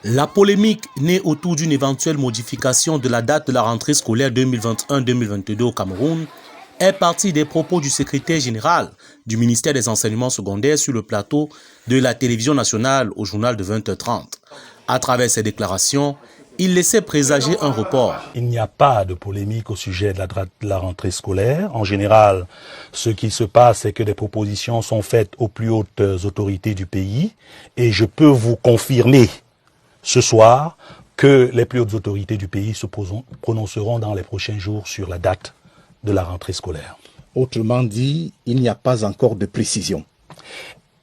La polémique née autour d'une éventuelle modification de la date de la rentrée scolaire 2021-2022 au Cameroun est partie des propos du secrétaire général du ministère des Enseignements secondaires sur le plateau de la télévision nationale au journal de 20h30. À travers ses déclarations, il laissait présager un report. Il n'y a pas de polémique au sujet de la rentrée scolaire. En général, ce qui se passe, c'est que des propositions sont faites aux plus hautes autorités du pays et je peux vous confirmer ce soir que les plus hautes autorités du pays se prononceront dans les prochains jours sur la date de la rentrée scolaire. Autrement dit, il n'y a pas encore de précision.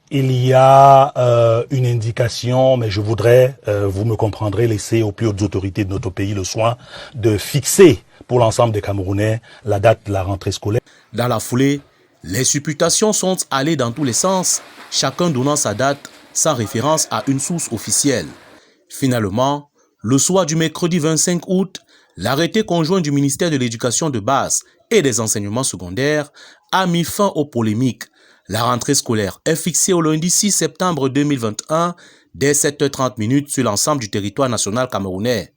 Il y a une indication, mais je voudrais, vous me comprendrez, laisser aux plus hautes autorités de notre pays le soin de fixer pour l'ensemble des Camerounais la date de la rentrée scolaire. Dans la foulée, les supputations sont allées dans tous les sens, chacun donnant sa date sans référence à une source officielle. Finalement, le soir du mercredi 25 août, l'arrêté conjoint du ministère de l'Éducation de base et des enseignements secondaires a mis fin aux polémiques. La rentrée scolaire est fixée au lundi 6 septembre 2021 dès 7h30 sur l'ensemble du territoire national camerounais.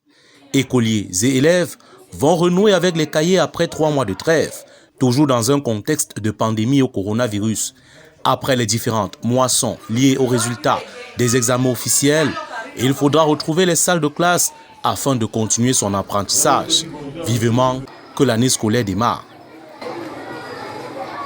Écoliers et élèves vont renouer avec les cahiers après 3 mois de trêve, toujours dans un contexte de pandémie au coronavirus. Après les différentes moissons liées aux résultats des examens officiels, il faudra retrouver les salles de classe afin de continuer son apprentissage. Vivement que l'année scolaire démarre.